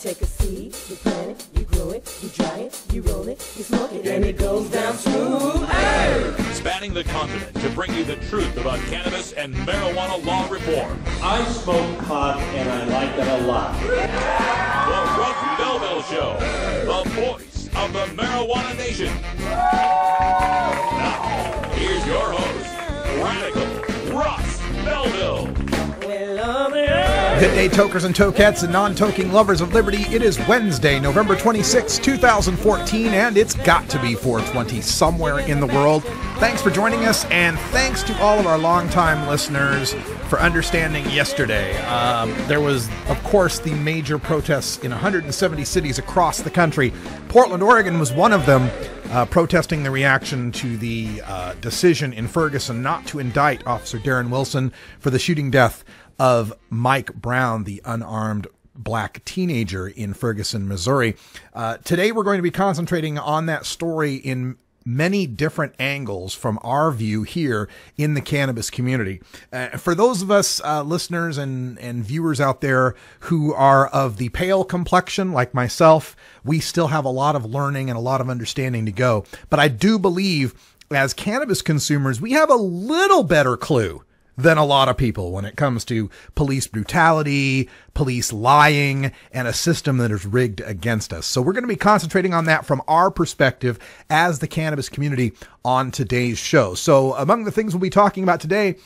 take a seed, you plant it, you grow it, you dry it, you roll it, you smoke it, and it goes down smooth. Hey! Spanning the continent to bring you the truth about cannabis and marijuana law reform. I smoke pot and I like it a lot. The Russ Belville Show, the voice of the marijuana nation. Now, here's your host, Radical Russ Belville. Good day, tokers and tokettes and non-toking lovers of liberty. It is Wednesday, November 26, 2014, and it's got to be 420 somewhere in the world. Thanks for joining us, and thanks to all of our longtime listeners for understanding yesterday. There was, of course, the major protests in 170 cities across the country. Portland, Oregon was one of them, protesting the reaction to the decision in Ferguson not to indict Officer Darren Wilson for the shooting death of Mike Brown, the unarmed black teenager in Ferguson, Missouri. Today, we're going to be concentrating on that story in many different angles from our view here in the cannabis community. For those of us listeners and viewers out there who are of the pale complexion like myself, we still have a lot of learning and a lot of understanding to go. But I do believe as cannabis consumers, we have a little better clue than a lot of people when it comes to police brutality, police lying, and a system that is rigged against us. So we're going to be concentrating on that from our perspective as the cannabis community on today's show. So among the things we'll be talking about today,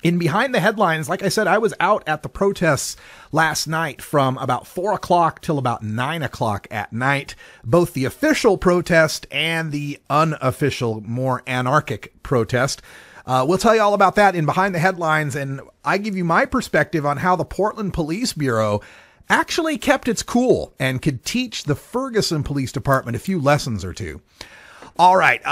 in Behind the Headlines, like I said, I was out at the protests last night from about 4 o'clock till about 9 o'clock at night, both the official protest and the unofficial, more anarchic protest. We'll tell you all about that in Behind the Headlines, and I give you my perspective on how the Portland Police Bureau actually kept its cool and could teach the Ferguson Police Department a few lessons or two. All right.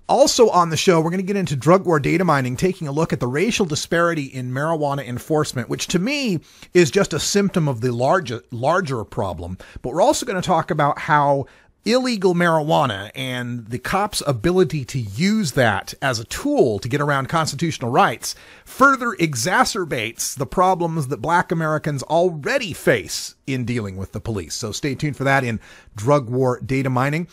Also on the show, we're going to get into drug war data mining, taking a look at the racial disparity in marijuana enforcement, which to me is just a symptom of the larger problem. But we're also going to talk about how illegal marijuana and the cops' ability to use that as a tool to get around constitutional rights further exacerbates the problems that black Americans already face in dealing with the police. So stay tuned for that in drug war data mining.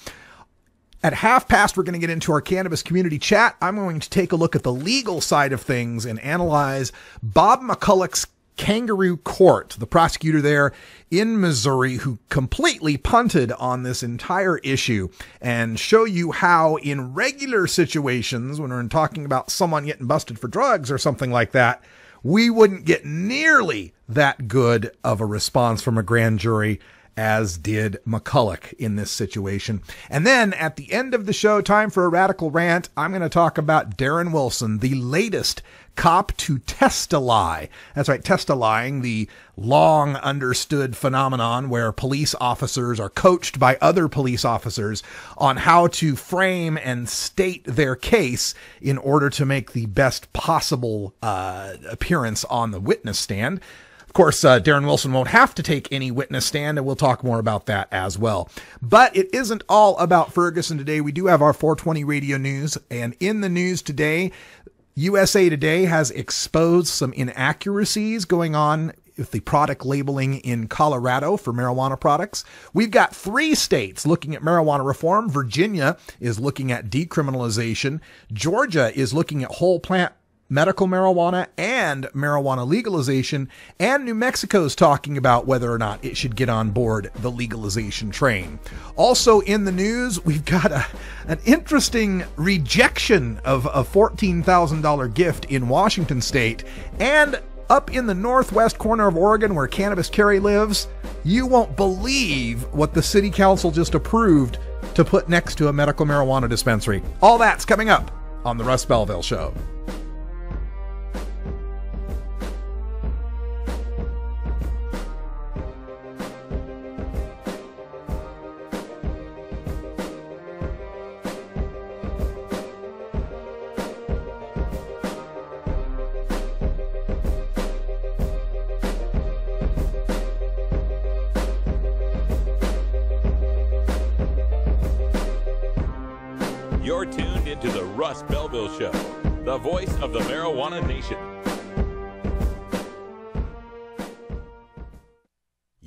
At 1:30, we're going to get into our cannabis community chat. I'm going to take a look at the legal side of things and analyze Bob McCulloch's Kangaroo Court, the prosecutor there in Missouri who completely punted on this entire issue, and show you how in regular situations, when we're talking about someone getting busted for drugs or something like that, we wouldn't get nearly that good of a response from a grand jury as did McCulloch in this situation. And then at the end of the show, time for a radical rant, I'm going to talk about Darren Wilson, the latest cop to test-a-lie. That's right, test-a-lying, the long understood phenomenon where police officers are coached by other police officers on how to frame and state their case in order to make the best possible appearance on the witness stand. Of course, Darren Wilson won't have to take any witness stand, and we'll talk more about that as well. But it isn't all about Ferguson today. We do have our 420 radio news, and in the news today, USA Today has exposed some inaccuracies going on with the product labeling in Colorado for marijuana products. We've got 3 states looking at marijuana reform. Virginia is looking at decriminalization. Georgia is looking at whole plant medical marijuana and marijuana legalization, and New Mexico's talking about whether or not it should get on board the legalization train. Also in the news, we've got an interesting rejection of a $14,000 gift in Washington state, and up in the northwest corner of Oregon where Cannabis Carey lives, you won't believe what the city council just approved to put next to a medical marijuana dispensary. All that's coming up on the Russ Belville Show. You're tuned into the Russ Belville Show, the voice of the marijuana nation.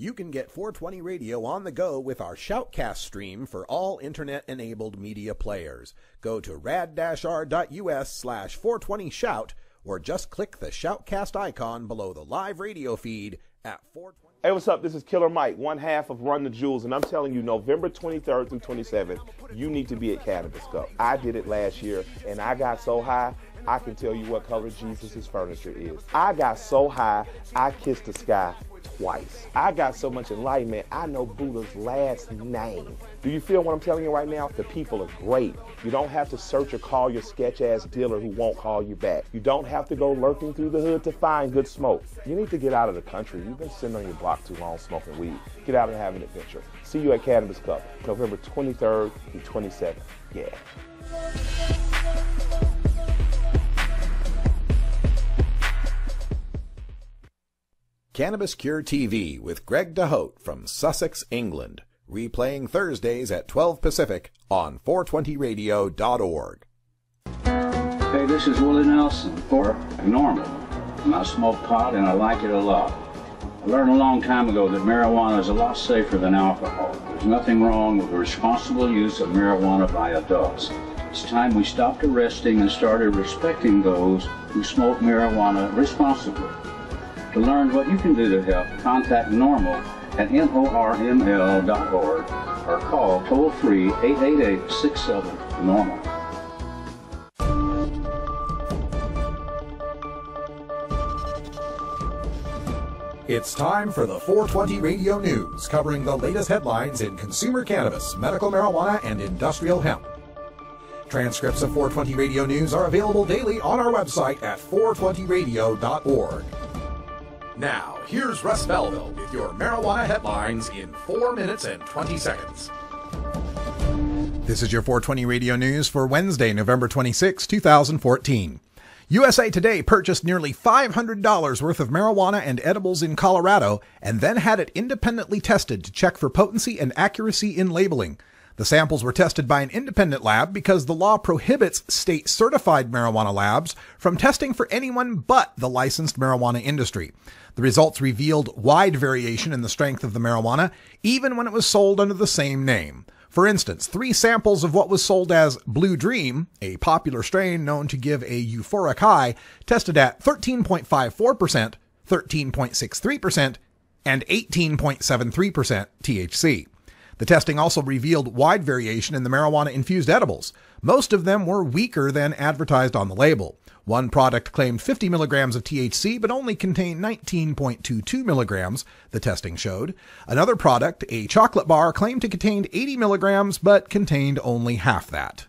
You can get 420 Radio on the go with our Shoutcast stream for all internet-enabled media players. Go to rad-r.us/420shout or just click the Shoutcast icon below the live radio feed at 420. Hey, what's up? This is Killer Mike, one half of Run the Jewels, and I'm telling you, November 23rd through 27th, you need to be at Cannabis Cup. I did it last year, and I got so high, I can tell you what color Jesus' furniture is. I got so high, I kissed the sky twice. I got so much enlightenment, I know Buddha's last name. Do you feel what I'm telling you right now? The people are great. You don't have to search or call your sketch-ass dealer who won't call you back. You don't have to go lurking through the hood to find good smoke. You need to get out of the country. You've been sitting on your block too long smoking weed. Get out and have an adventure. See you at Cannabis Cup, November 23rd through 27th. Yeah. Cannabis Cure TV with Greg DeHote from Sussex, England. Replaying Thursdays at 12 Pacific on 420radio.org. Hey, this is Willie Nelson for Normal. And I smoke pot and I like it a lot. I learned a long time ago that marijuana is a lot safer than alcohol. There's nothing wrong with the responsible use of marijuana by adults. It's time we stopped arresting and started respecting those who smoke marijuana responsibly. To learn what you can do to help, contact NORML at NORML.org or call toll-free 888-67-NORMAL. It's time for the 420 Radio News, covering the latest headlines in consumer cannabis, medical marijuana, and industrial hemp. Transcripts of 420 Radio News are available daily on our website at 420radio.org. Now, here's Russ Belville with your marijuana headlines in 4 minutes and 20 seconds. This is your 420 Radio News for Wednesday, November 26, 2014. USA Today purchased nearly $500 worth of marijuana and edibles in Colorado and then had it independently tested to check for potency and accuracy in labeling. The samples were tested by an independent lab because the law prohibits state-certified marijuana labs from testing for anyone but the licensed marijuana industry. The results revealed wide variation in the strength of the marijuana, even when it was sold under the same name. For instance, 3 samples of what was sold as Blue Dream, a popular strain known to give a euphoric high, tested at 13.54%, 13.63%, and 18.73% THC. The testing also revealed wide variation in the marijuana-infused edibles. Most of them were weaker than advertised on the label. One product claimed 50 milligrams of THC, but only contained 19.22 milligrams, the testing showed. Another product, a chocolate bar, claimed to contain 80 milligrams, but contained only half that.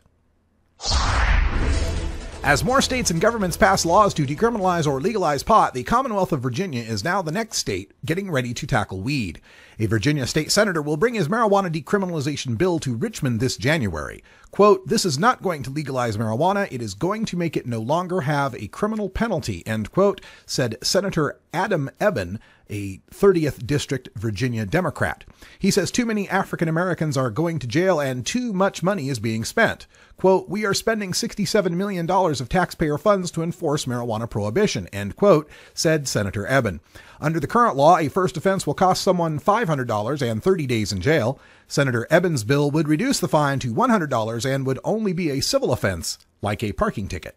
As more states and governments pass laws to decriminalize or legalize pot, the Commonwealth of Virginia is now the next state getting ready to tackle weed. A Virginia state senator will bring his marijuana decriminalization bill to Richmond this January. Quote, "This is not going to legalize marijuana. It is going to make it no longer have a criminal penalty," end quote, said Senator Adam Ebbin, a 30th District Virginia Democrat. He says too many African Americans are going to jail and too much money is being spent. Quote, "We are spending $67 million of taxpayer funds to enforce marijuana prohibition," end quote, said Senator Ebbin. Under the current law, a first offense will cost someone $500 and 30 days in jail. Senator Ebbin's bill would reduce the fine to $100 and would only be a civil offense, like a parking ticket.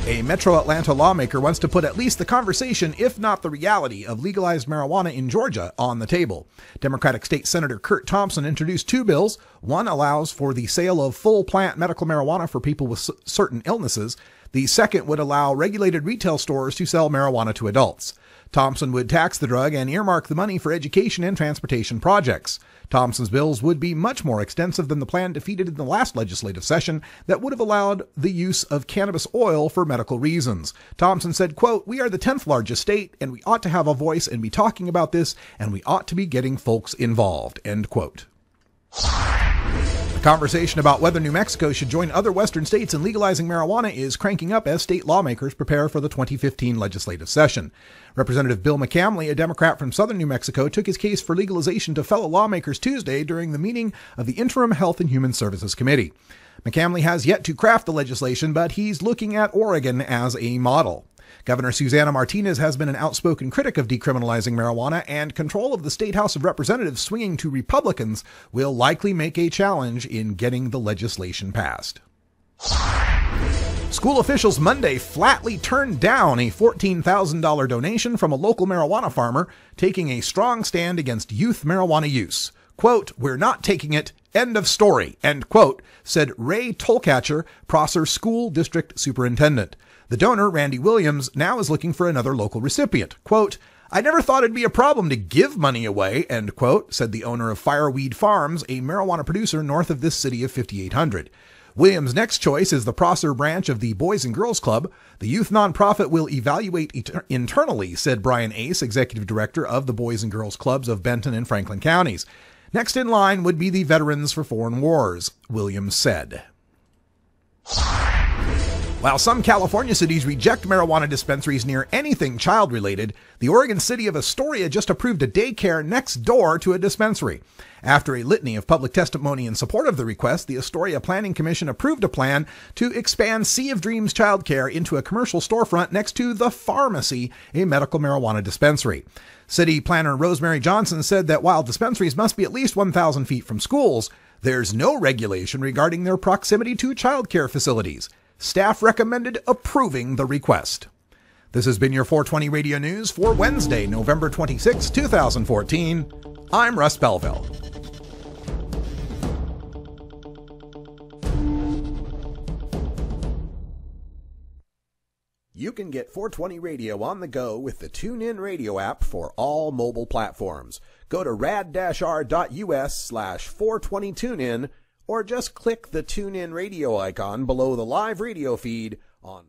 A Metro Atlanta lawmaker wants to put at least the conversation, if not the reality, of legalized marijuana in Georgia on the table. Democratic State Senator Kurt Thompson introduced 2 bills. One allows for the sale of full plant medical marijuana for people with certain illnesses. The second would allow regulated retail stores to sell marijuana to adults. Thompson would tax the drug and earmark the money for education and transportation projects. Thompson's bills would be much more extensive than the plan defeated in the last legislative session that would have allowed the use of cannabis oil for medical reasons. Thompson said, quote, "We are the 10th largest state, and we ought to have a voice and be talking about this, and we ought to be getting folks involved," end quote. The conversation about whether New Mexico should join other western states in legalizing marijuana is cranking up as state lawmakers prepare for the 2015 legislative session. Representative Bill McCamley, a Democrat from southern New Mexico, took his case for legalization to fellow lawmakers Tuesday during the meeting of the Interim Health and Human Services Committee. McCamley has yet to craft the legislation, but he's looking at Oregon as a model. Governor Susana Martinez has been an outspoken critic of decriminalizing marijuana, and control of the State House of Representatives swinging to Republicans will likely make a challenge in getting the legislation passed. School officials Monday flatly turned down a $14,000 donation from a local marijuana farmer, taking a strong stand against youth marijuana use. Quote, "We're not taking it. End of story," end quote, said Ray Tolcatcher, Prosser School District Superintendent. The donor, Randy Williams, now is looking for another local recipient. Quote, "I never thought it'd be a problem to give money away," end quote, said the owner of Fireweed Farms, a marijuana producer north of this city of 5,800. Williams' next choice is the Prosser branch of the Boys and Girls Club. The youth nonprofit will evaluate internally, said Brian Ace, executive director of the Boys and Girls Clubs of Benton and Franklin counties. Next in line would be the Veterans for Foreign Wars, Williams said. While some California cities reject marijuana dispensaries near anything child-related, the Oregon city of Astoria just approved a daycare next door to a dispensary. After a litany of public testimony in support of the request, the Astoria Planning Commission approved a plan to expand Sea of Dreams childcare into a commercial storefront next to The Pharmacy, a medical marijuana dispensary. City planner Rosemary Johnson said that while dispensaries must be at least 1,000 feet from schools, there's no regulation regarding their proximity to childcare facilities. Staff recommended approving the request. This has been your 420 Radio News for Wednesday, November 26, 2014. I'm Russ Belville. You can get 420 Radio on the go with the TuneIn Radio app for all mobile platforms. Go to rad-r.us/420tunein or just click the TuneIn Radio icon below the live radio feed on.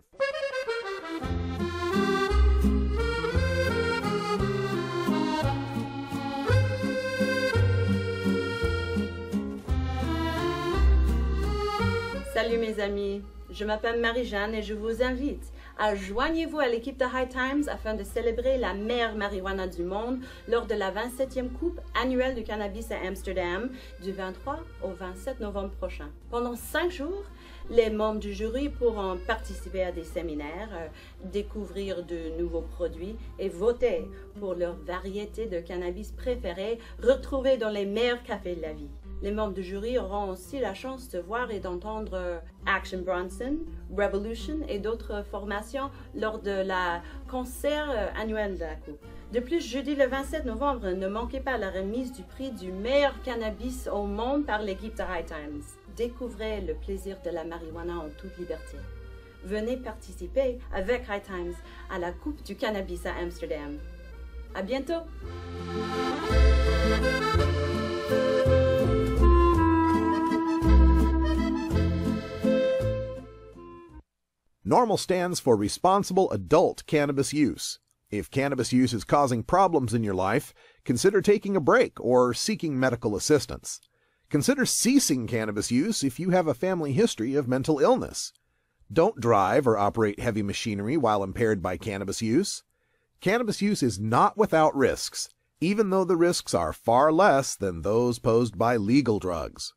Salut mes amis, je m'appelle Marie-Jeanne et je vous invite à joignez-vous à l'équipe de High Times afin de célébrer la meilleure marijuana du monde lors de la 27e coupe annuelle du cannabis à Amsterdam du 23 au 27 novembre prochain. Pendant 5 jours, les membres du jury pourront participer à des séminaires, découvrir de nouveaux produits et voter pour leur variété de cannabis préférée retrouvée dans les meilleurs cafés de la vie. Les membres du jury auront aussi la chance de voir et d'entendre Action Bronson, Revolution et d'autres formations lors de la concert annuel de la Coupe. De plus, jeudi le 27 novembre, ne manquez pas la remise du prix du meilleur cannabis au monde par l'équipe de High Times. Découvrez le plaisir de la marijuana en toute liberté. Venez participer avec High Times à la Coupe du cannabis à Amsterdam. À bientôt! NORMAL stands for Responsible Adult Cannabis Use. If cannabis use is causing problems in your life, consider taking a break or seeking medical assistance. Consider ceasing cannabis use if you have a family history of mental illness. Don't drive or operate heavy machinery while impaired by cannabis use. Cannabis use is not without risks, even though the risks are far less than those posed by legal drugs.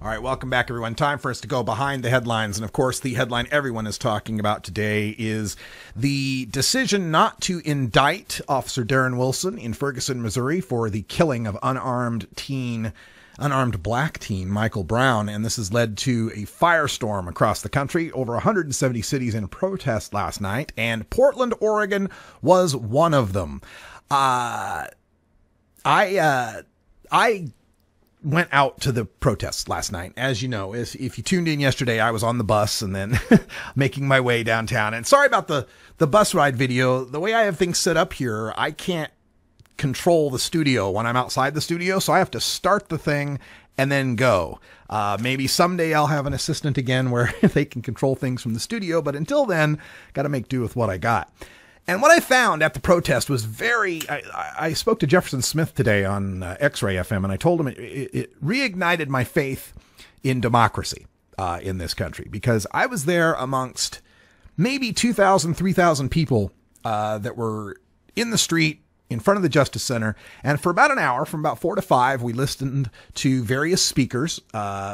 All right, welcome back, everyone. Time for us to go behind the headlines. And of course, the headline everyone is talking about today is the decision not to indict Officer Darren Wilson in Ferguson, Missouri for the killing of unarmed black teen Michael Brown. And this has led to a firestorm across the country, over 170 cities in protest last night. And Portland, Oregon was one of them. I went out to the protests last night. As you know, if you tuned in yesterday, I was on the bus and then making my way downtown. And sorry about the bus ride video. The way I have things set up here, I can't control the studio when I'm outside the studio, so I have to start the thing and then go. Maybe someday I'll have an assistant again where they can control things from the studio, but until then, got to make do with what I got. And what I found at the protest was I spoke to Jefferson Smith today on X-Ray FM, and I told him it reignited my faith in democracy in this country, because I was there amongst maybe 2,000, 3,000 people that were in the street in front of the Justice Center. And for about an hour, from about 4 to 5, we listened to various speakers,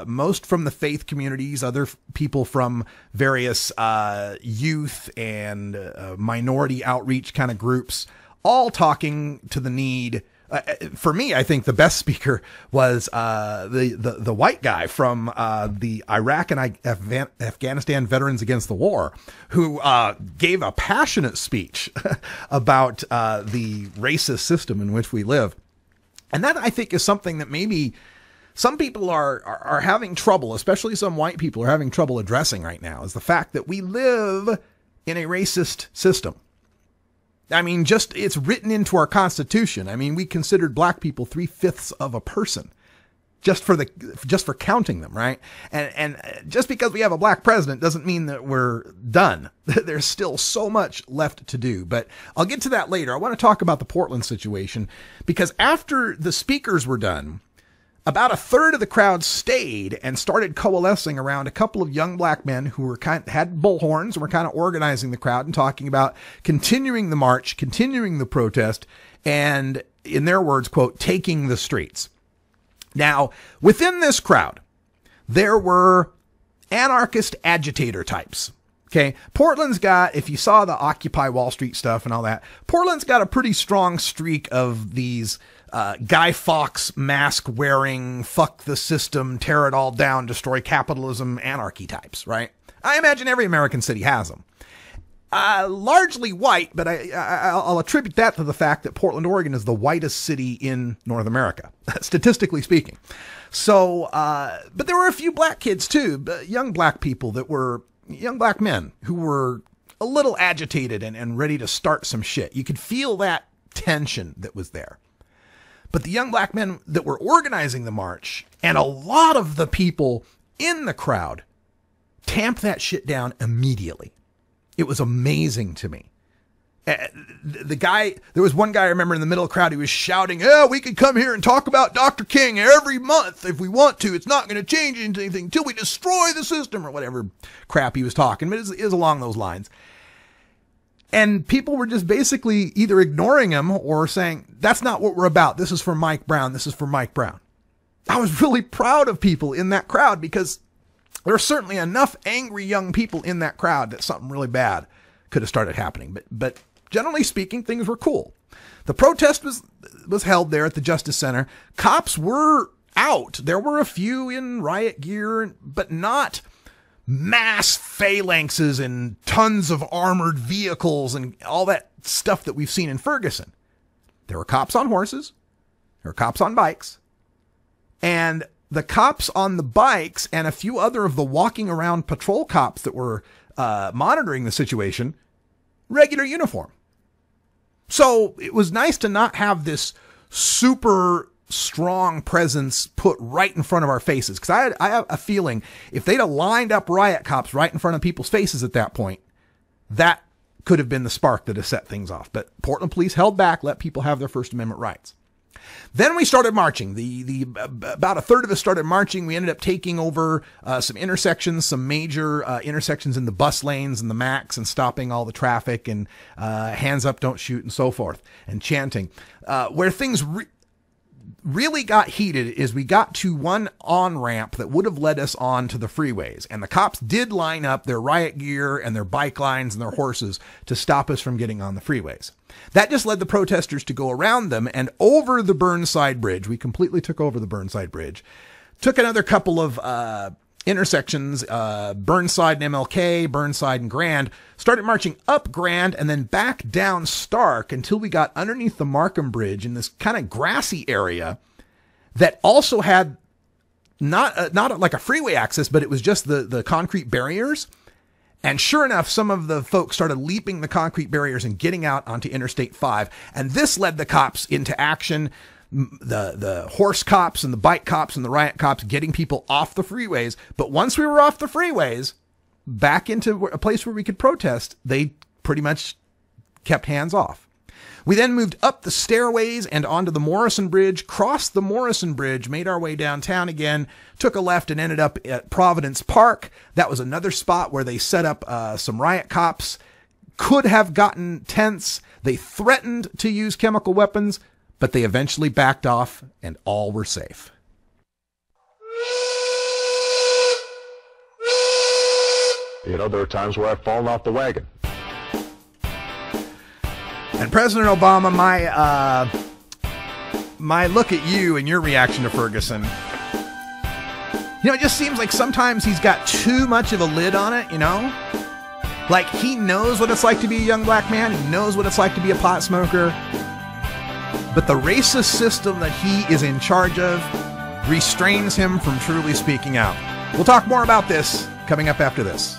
most from the faith communities, other people from various youth and minority outreach kind of groups, all talking to the need. For me, I think the best speaker was the white guy from the Iraq and Afghanistan Veterans Against the War, who gave a passionate speech about the racist system in which we live. And that, I think, is something that maybe some people are having trouble, especially some white people are having trouble addressing right now, is the fact that we live in a racist system. I mean, it's written into our Constitution. I mean, we considered black people 3/5 of a person just for counting them, right? And just because we have a black president doesn't mean that we're done. There's still so much left to do, but I'll get to that later. I want to talk about the Portland situation because after the speakers were done, about a third of the crowd stayed and started coalescing around a couple of young black men who were had bullhorns and were kind of organizing the crowd and talking about continuing the march, continuing the protest, and in their words, quote, taking the streets. Now, within this crowd, there were anarchist agitator types. Okay. Portland's got, if you saw the Occupy Wall Street stuff and all that, Portland's got a pretty strong streak of these Guy Fawkes mask wearing, fuck the system, tear it all down, destroy capitalism, anarchy types, right? I imagine every American city has them. Largely white, but I'll attribute that to the fact that Portland, Oregon is the whitest city in North America, statistically speaking. So, but there were a few black kids too, young black people young black men who were a little agitated and ready to start some shit. You could feel that tension that was there. But the young black men that were organizing the march and a lot of the people in the crowd tamped that shit down immediately. It was amazing to me. There was one guy I remember in the middle of the crowd who was shouting, "Yeah, we could come here and talk about Dr. King every month if we want to. It's not going to change anything until we destroy the system," or whatever crap he was talking. But it was along those lines. And people were just basically either ignoring him or saying, "That's not what we're about. This is for Mike Brown. This is for Mike Brown." I was really proud of people in that crowd because there are certainly enough angry young people in that crowd that something really bad could have started happening. But generally speaking, things were cool. The protest was held there at the Justice Center. Cops were out. There were a few in riot gear, but not mass phalanxes and tons of armored vehicles and all that stuff that we've seen in Ferguson. There were cops on horses. There were cops on bikes. And the cops on the bikes and a few other of the walking around patrol cops that were monitoring the situation, regular uniform. So it was nice to not have this super strong presence put right in front of our faces. Because I have a feeling if they'd have lined up riot cops right in front of people's faces at that point, that could have been the spark that has set things off. But Portland police held back, let people have their First Amendment rights. Then we started marching. About a third of us started marching. We ended up taking over some intersections, some major intersections in the bus lanes and the Max, and stopping all the traffic and hands up, don't shoot, and so forth, and chanting. Where things really got heated is we got to one on-ramp that would have led us on to the freeways. And the cops did line up their riot gear and their bike lines and their horses to stop us from getting on the freeways. That just led the protesters to go around them and over the Burnside Bridge. We completely took over the Burnside Bridge. Took another couple of intersections, Burnside and MLK, Burnside and Grand, started marching up Grand and then back down Stark until we got underneath the Markham Bridge in this kind of grassy area that also had not like a freeway access, but it was just the concrete barriers. And sure enough, some of the folks started leaping the concrete barriers and getting out onto Interstate 5. And this led the cops into action. The horse cops and the bike cops and the riot cops getting people off the freeways. But once we were off the freeways, back into a place where we could protest, they pretty much kept hands off. We then moved up the stairways and onto the Morrison Bridge, crossed the Morrison Bridge, made our way downtown again, took a left and ended up at Providence Park. That was another spot where they set up some riot cops. Could have gotten tense. They threatened to use chemical weapons, but they eventually backed off and all were safe. You know, there are times where I've fallen off the wagon. And President Obama, my look at you and your reaction to Ferguson, you know, it just seems like sometimes he's got too much of a lid on it, you know? Like, he knows what it's like to be a young black man. He knows what it's like to be a pot smoker. But the racist system that he is in charge of restrains him from truly speaking out. We'll talk more about this coming up after this.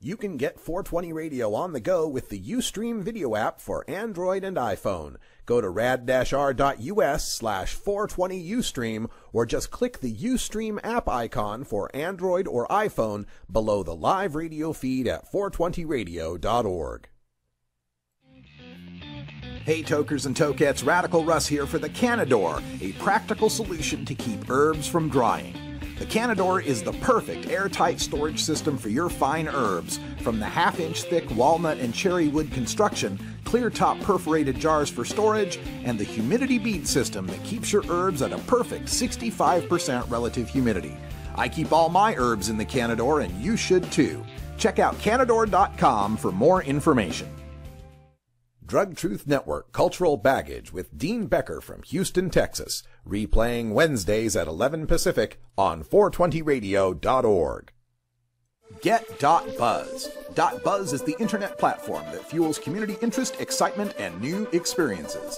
You can get 420 Radio on the go with the Ustream video app for Android and iPhone. Go to rad-r.us/420Ustream or just click the Ustream app icon for Android or iPhone below the live radio feed at 420radio.org. Hey tokers and tokettes, Radical Russ here for the Cannador, a practical solution to keep herbs from drying. The Cannador is the perfect airtight storage system for your fine herbs. From the half-inch thick walnut and cherry wood construction, clear-top perforated jars for storage, and the humidity bead system that keeps your herbs at a perfect 65% relative humidity. I keep all my herbs in the Cannador, and you should too. Check out Cannador.com for more information. Drug Truth Network Cultural Baggage with Dean Becker from Houston, Texas. Replaying Wednesdays at 11 Pacific on 420radio.org. Get.Buzz. .Buzz is the internet platform that fuels community interest, excitement, and new experiences.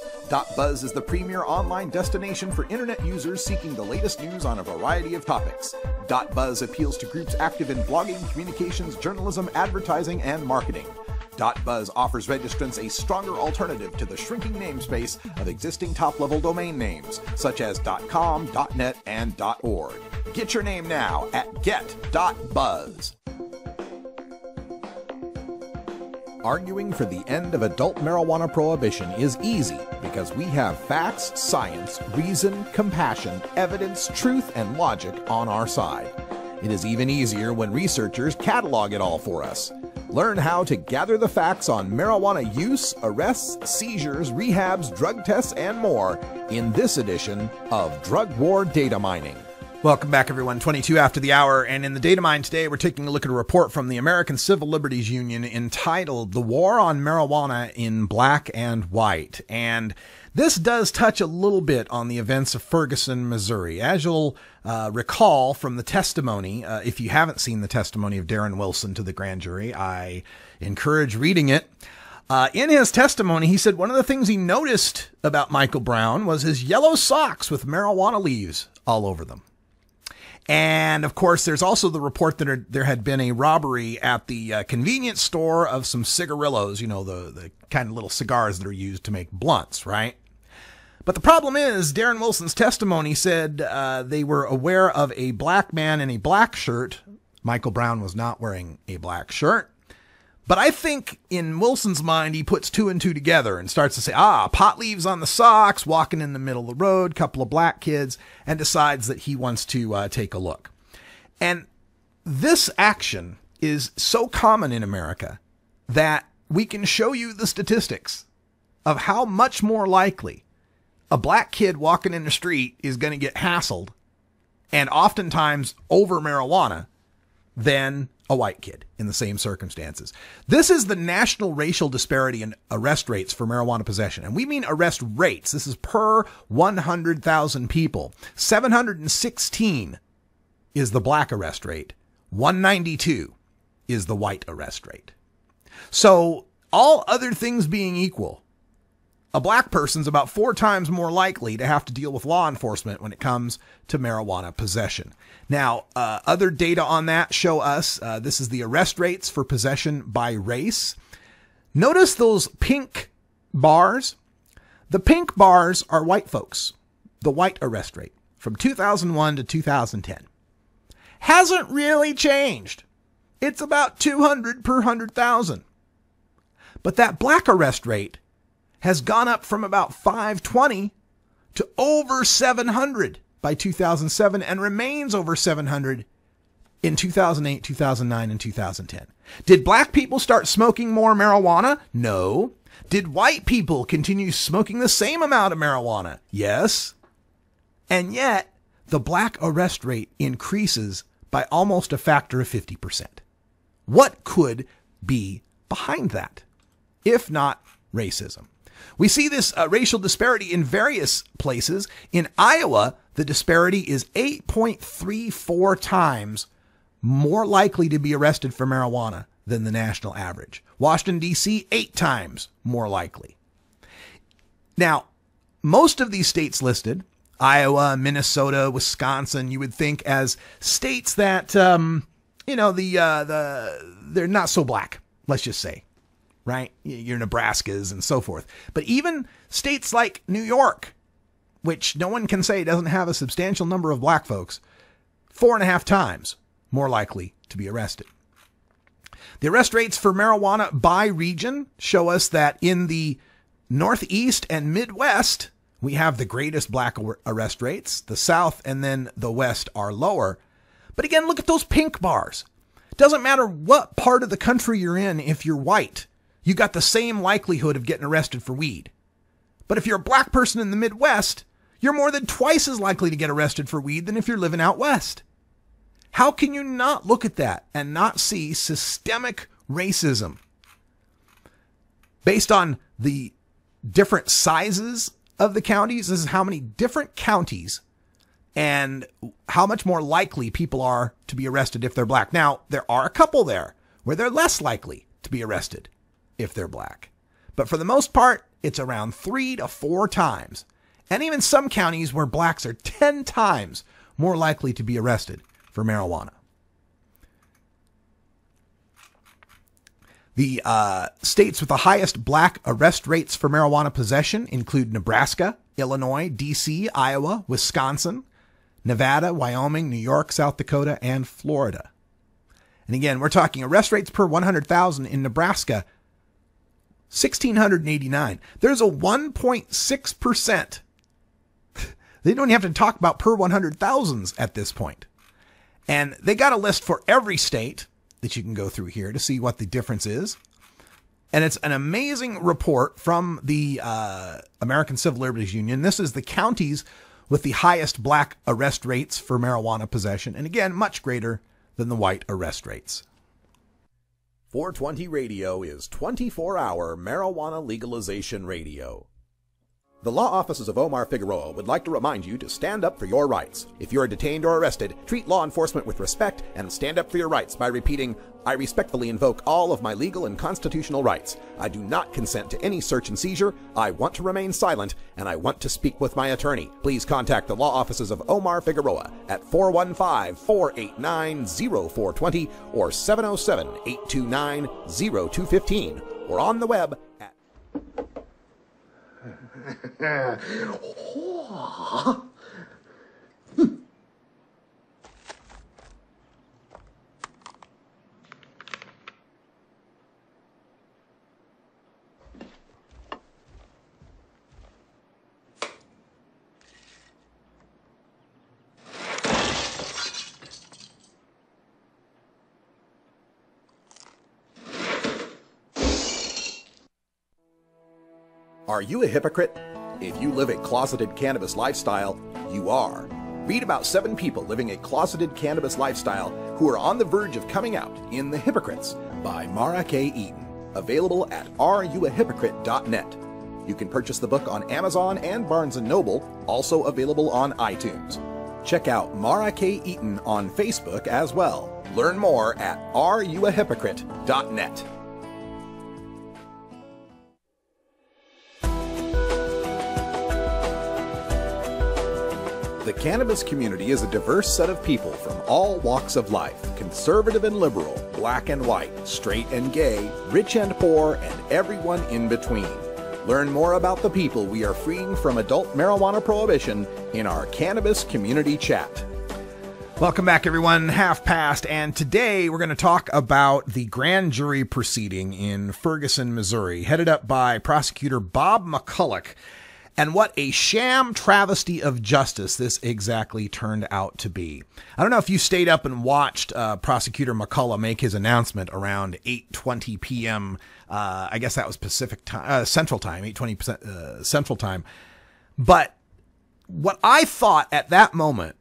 .Buzz is the premier online destination for internet users seeking the latest news on a variety of topics. .Buzz appeals to groups active in blogging, communications, journalism, advertising, and marketing. .Buzz offers registrants a stronger alternative to the shrinking namespace of existing top-level domain names, such as .com, .net, and .org. Get your name now at get.buzz. Arguing for the end of adult marijuana prohibition is easy because we have facts, science, reason, compassion, evidence, truth, and logic on our side. It is even easier when researchers catalog it all for us. Learn how to gather the facts on marijuana use, arrests, seizures, rehabs, drug tests, and more in this edition of Drug War Data Mining. Welcome back, everyone. 22 after the hour, and in the Data Mine today, we're taking a look at a report from the American Civil Liberties Union entitled The War on Marijuana in Black and White. And this does touch a little bit on the events of Ferguson, Missouri. As you'll recall from the testimony, if you haven't seen the testimony of Darren Wilson to the grand jury, I encourage reading it. In his testimony, he said one of the things he noticed about Michael Brown was his yellow socks with marijuana leaves all over them. And, of course, there's also the report that there had been a robbery at the convenience store of some cigarillos, you know, the kind of little cigars that are used to make blunts, right? But the problem is, Darren Wilson's testimony said they were aware of a black man in a black shirt. Michael Brown was not wearing a black shirt. But I think in Wilson's mind, he puts two and two together and starts to say, pot leaves on the socks, walking in the middle of the road, couple of black kids, and decides that he wants to take a look. And this action is so common in America that we can show you the statistics of how much more likely a black kid walking in the street is going to get hassled, and oftentimes over marijuana, than a white kid in the same circumstances. This is the national racial disparity in arrest rates for marijuana possession. And we mean arrest rates. This is per 100,000 people. 716 is the black arrest rate. 192 is the white arrest rate. So all other things being equal, a black person's about 4 times more likely to have to deal with law enforcement when it comes to marijuana possession. Now, other data on that show us, this is the arrest rates for possession by race. Notice those pink bars. The pink bars are white folks, the white arrest rate from 2001 to 2010. Hasn't really changed. It's about 200 per 100,000. But that black arrest rate has gone up from about 520 to over 700 by 2007 and remains over 700 in 2008, 2009, and 2010. Did black people start smoking more marijuana? No. Did white people continue smoking the same amount of marijuana? Yes. And yet, the black arrest rate increases by almost a factor of 50%. What could be behind that, if not racism? We see this racial disparity in various places. In Iowa, the disparity is 8.34 times more likely to be arrested for marijuana than the national average. Washington, D.C., 8 times more likely. Now, most of these states listed, Iowa, Minnesota, Wisconsin, you would think as states that, they're not so black, let's just say, right? Your Nebraskas and so forth. But even states like New York, which no one can say doesn't have a substantial number of black folks, 4.5 times more likely to be arrested. The arrest rates for marijuana by region show us that in the Northeast and Midwest, we have the greatest black arrest rates. The South and then the West are lower. But again, look at those pink bars. It doesn't matter what part of the country you're in. If you're white, you got the same likelihood of getting arrested for weed. But if you're a black person in the Midwest, you're more than twice as likely to get arrested for weed than if you're living out west. How can you not look at that and not see systemic racism based on the different sizes of the counties? This is how many different counties and how much more likely people are to be arrested if they're black. Now, there are a couple there where they're less likely to be arrested if they're black. But for the most part, it's around 3 to 4 times. And even some counties where blacks are 10 times more likely to be arrested for marijuana. The states with the highest black arrest rates for marijuana possession include Nebraska, Illinois, D.C., Iowa, Wisconsin, Nevada, Wyoming, New York, South Dakota, and Florida. And again, we're talking arrest rates per 100,000 in Nebraska, 1,689. There's a 1.6%. They don't have to talk about per 100,000s at this point. And they got a list for every state that you can go through here to see what the difference is. And it's an amazing report from the American Civil Liberties Union. This is the counties with the highest black arrest rates for marijuana possession. And again, much greater than the white arrest rates. 420 Radio is 24-hour marijuana legalization radio. The law offices of Omar Figueroa would like to remind you to stand up for your rights. If you are detained or arrested, treat law enforcement with respect and stand up for your rights by repeating, "I respectfully invoke all of my legal and constitutional rights. I do not consent to any search and seizure. I want to remain silent, and I want to speak with my attorney." Please contact the law offices of Omar Figueroa at 415-489-0420 or 707-829-0215 or on the web at Are you a hypocrite? If you live a closeted cannabis lifestyle, you are. Read about 7 people living a closeted cannabis lifestyle who are on the verge of coming out in The Hypocrites by Mara K. Eaton. Available at areyouahypocrite.net. You can purchase the book on Amazon and Barnes & Noble, also available on iTunes. Check out Mara K. Eaton on Facebook as well. Learn more at areyouahypocrite.net. The cannabis community is a diverse set of people from all walks of life, conservative and liberal, black and white, straight and gay, rich and poor, and everyone in between. Learn more about the people we are freeing from adult marijuana prohibition in our Cannabis Community Chat. Welcome back, everyone. Half past, and today we're going to talk about the grand jury proceeding in Ferguson, Missouri, headed up by prosecutor Bob McCulloch. And what a sham travesty of justice this exactly turned out to be. I don't know if you stayed up and watched Prosecutor McCullough make his announcement around 8:20 p.m. I guess that was Pacific time, Central Time, 8:20 Central Time. But what I thought at that moment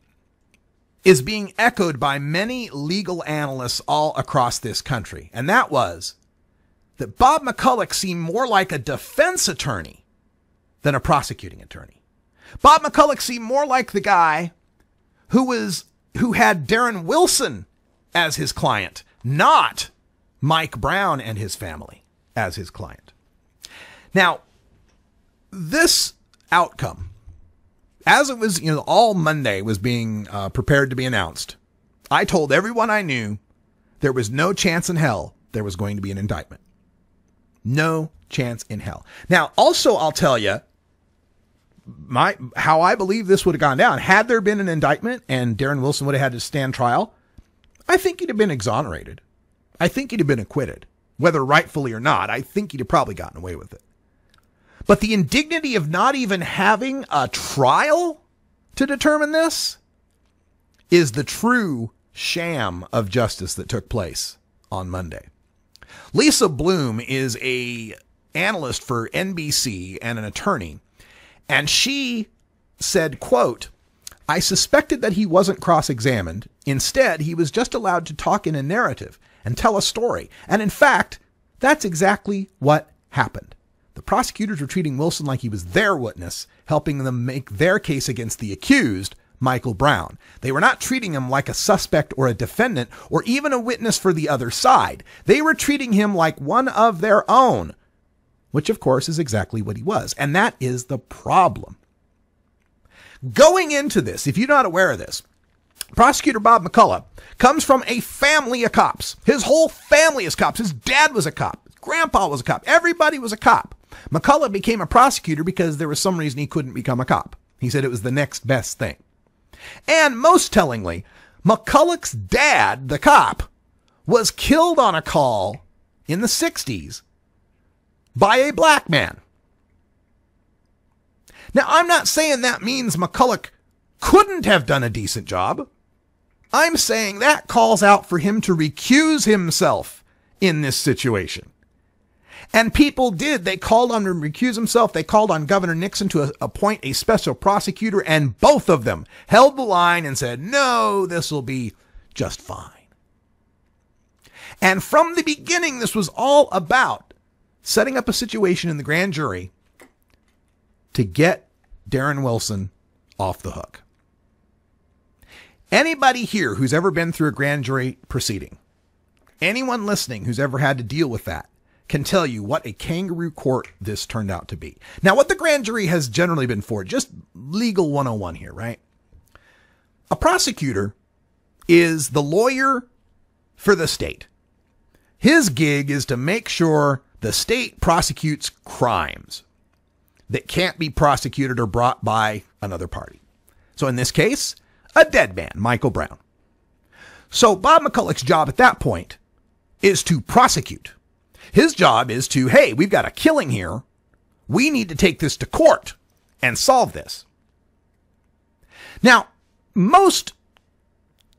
is being echoed by many legal analysts all across this country. And that was that Bob McCullough seemed more like a defense attorney than a prosecuting attorney. Bob McCullough seemed more like the guy who had Darren Wilson as his client, not Mike Brown and his family as his client. Now, this outcome, as it was, all Monday was being prepared to be announced, I told everyone I knew there was no chance in hell there was going to be an indictment. No chance in hell. Now, also, I'll tell you how I believe this would have gone down. Had there been an indictment and Darren Wilson would have had to stand trial, I think he'd have been exonerated. I think he'd have been acquitted. Whether rightfully or not, I think he'd have probably gotten away with it. But the indignity of not even having a trial to determine this is the true sham of justice that took place on Monday. Lisa Bloom is an analyst for NBC and an attorney, and she said, quote, "I suspected that he wasn't cross-examined. Instead, he was just allowed to talk in a narrative and tell a story. And in fact, that's exactly what happened. The prosecutors were treating Wilson like he was their witness, helping them make their case against the accused, Michael Brown. They were not treating him like a suspect or a defendant or even a witness for the other side. They were treating him like one of their own," which of course is exactly what he was. And that is the problem. Going into this, if you're not aware of this, Prosecutor Bob McCullough comes from a family of cops. His whole family is cops. His dad was a cop. His grandpa was a cop. Everybody was a cop. McCullough became a prosecutor because there was some reason he couldn't become a cop. He said it was the next best thing. And most tellingly, McCullough's dad, the cop, was killed on a call in the 60s by a black man. Now, I'm not saying that means McCullough couldn't have done a decent job. I'm saying that calls out for him to recuse himself in this situation. And people did. They called on him to recuse himself. They called on Governor Nixon to appoint a special prosecutor, and both of them held the line and said, no, this will be just fine. And from the beginning, this was all about setting up a situation in the grand jury to get Darren Wilson off the hook. Anybody here who's ever been through a grand jury proceeding, anyone listening who's ever had to deal with that, can tell you what a kangaroo court this turned out to be. Now, what the grand jury has generally been for, just legal 101 here, right? A prosecutor is the lawyer for the state. His gig is to make sure the state prosecutes crimes that can't be prosecuted or brought by another party. So in this case, a dead man, Michael Brown. So Bob McCullough's job at that point is to prosecute. His job is to, hey, we've got a killing here. We need to take this to court and solve this. Now, most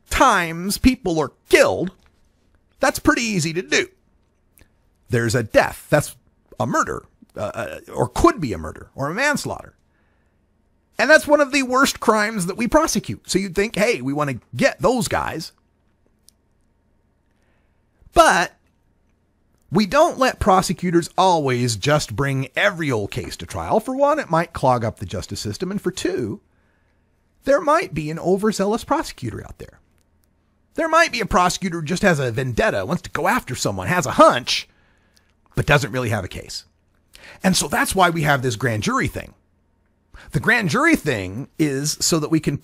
times people are killed. That's pretty easy to do. There's a death. That's a murder, or could be a murder, or a manslaughter. And that's one of the worst crimes that we prosecute. So you'd think, hey, we want to get those guys. But we don't let prosecutors always just bring every old case to trial. For one, it might clog up the justice system. And for two, there might be an overzealous prosecutor out there. There might be a prosecutor who just has a vendetta, wants to go after someone, has a hunch, but doesn't really have a case. And so that's why we have this grand jury thing. The grand jury thing is so that we can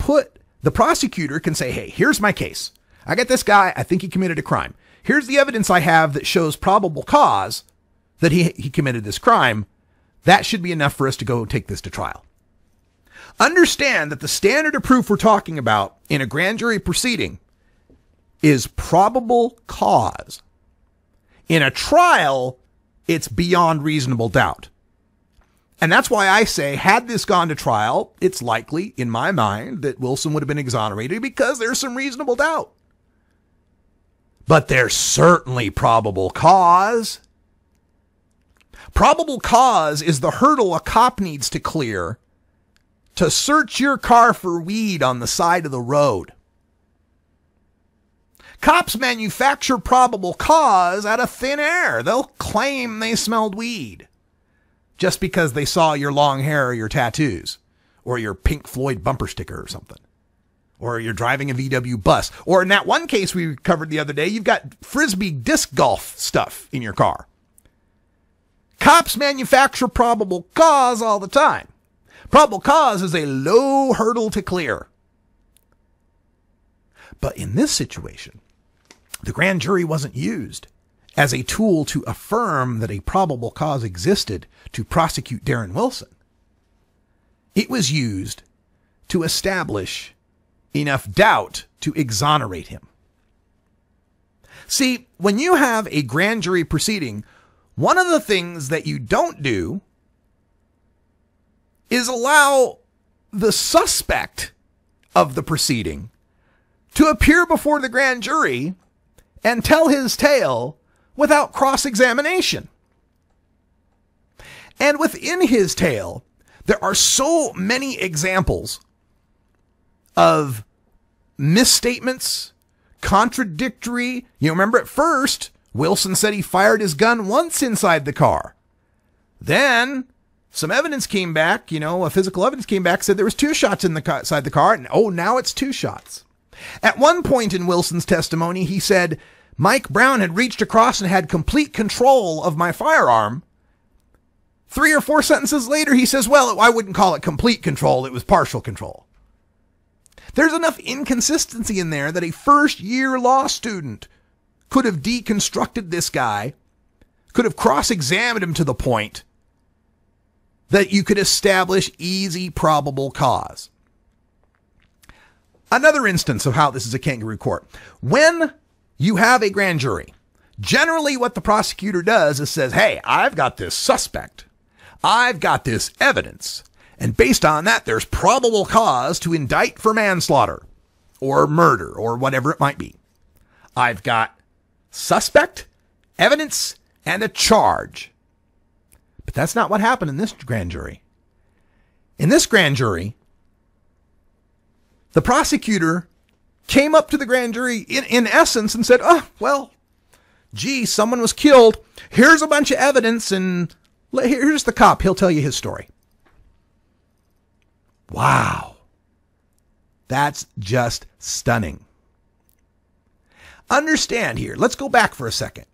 the prosecutor can say, hey, here's my case. I got this guy. I think he committed a crime. Here's the evidence I have that shows probable cause that he committed this crime. That should be enough for us to go take this to trial. Understand that the standard of proof we're talking about in a grand jury proceeding is probable cause. In a trial, it's beyond reasonable doubt. And that's why I say, had this gone to trial, it's likely, in my mind, that Wilson would have been exonerated because there's some reasonable doubt. But there's certainly probable cause. Probable cause is the hurdle a cop needs to clear to search your car for weed on the side of the road. Cops manufacture probable cause out of thin air. They'll claim they smelled weed just because they saw your long hair or your tattoos or your Pink Floyd bumper sticker or something. Or you're driving a VW bus. Or in that one case we covered the other day, you've got Frisbee disc golf stuff in your car. Cops manufacture probable cause all the time. Probable cause is a low hurdle to clear. But in this situation, the grand jury wasn't used as a tool to affirm that a probable cause existed to prosecute Darren Wilson. It was used to establish enough doubt to exonerate him. See, when you have a grand jury proceeding, one of the things that you don't do is allow the suspect of the proceeding to appear before the grand jury and tell his tale without cross-examination. And within his tale, there are so many examples of misstatements, contradictory. You remember at first, Wilson said he fired his gun once inside the car. Then some evidence came back, a physical evidence came back, said there was 2 shots inside the car, and now it's 2 shots. At one point in Wilson's testimony, he said, Mike Brown had reached across and had complete control of my firearm. 3 or 4 sentences later, he says, well, I wouldn't call it complete control, it was partial control. There's enough inconsistency in there that a first-year law student could have deconstructed this guy, could have cross-examined him to the point that you could establish easy probable cause. Another instance of how this is a kangaroo court. When you have a grand jury, generally what the prosecutor does is says, hey, I've got this suspect. I've got this evidence. And based on that, there's probable cause to indict for manslaughter or murder or whatever it might be. I've got suspect, evidence, and a charge. But that's not what happened in this grand jury. In this grand jury, the prosecutor came up to the grand jury in essence and said, someone was killed. Here's a bunch of evidence and here's the cop. He'll tell you his story. Wow. That's just stunning. Understand here. Let's go back for a second.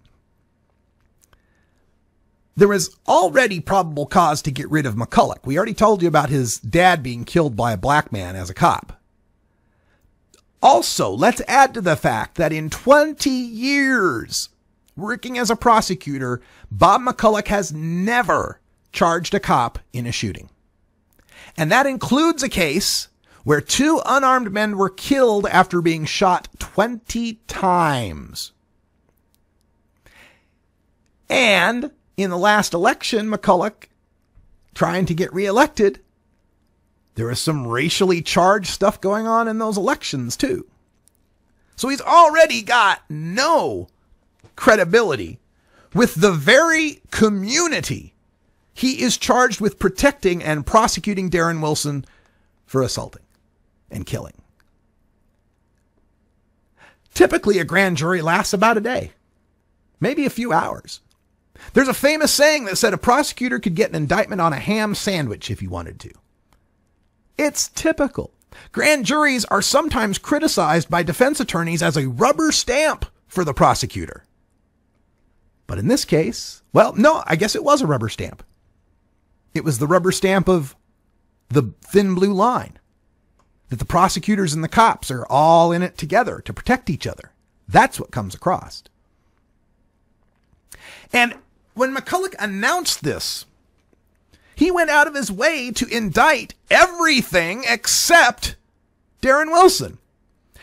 There was already probable cause to get rid of McCulloch. We already told you about his dad being killed by a black man as a cop. Also, let's add to the fact that in 20 years working as a prosecutor, Bob McCulloch has never charged a cop in a shooting. And that includes a case where 2 unarmed men were killed after being shot 20 times. And in the last election, McCulloch, trying to get reelected, there was some racially charged stuff going on in those elections too. So he's already got no credibility with the very community he is charged with protecting and prosecuting Darren Wilson for assaulting and killing. Typically, a grand jury lasts about a day, maybe a few hours. There's a famous saying that said a prosecutor could get an indictment on a ham sandwich if he wanted to. It's typical. Grand juries are sometimes criticized by defense attorneys as a rubber stamp for the prosecutor. But in this case, I guess it was a rubber stamp. It was the rubber stamp of the thin blue line, that the prosecutors and the cops are all in it together to protect each other. That's what comes across. And when McCulloch announced this, he went out of his way to indict everything except Darren Wilson.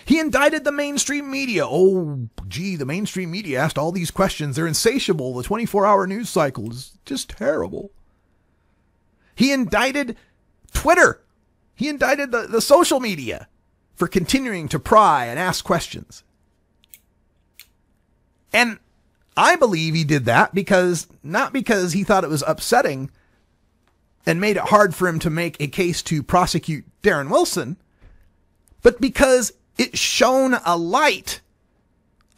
He indicted the mainstream media. The mainstream media asked all these questions. They're insatiable. The 24-hour news cycle is just terrible. He indicted Twitter. He indicted the social media for continuing to pry and ask questions. And I believe he did that not because he thought it was upsetting and made it hard for him to make a case to prosecute Darren Wilson, but because it shone a light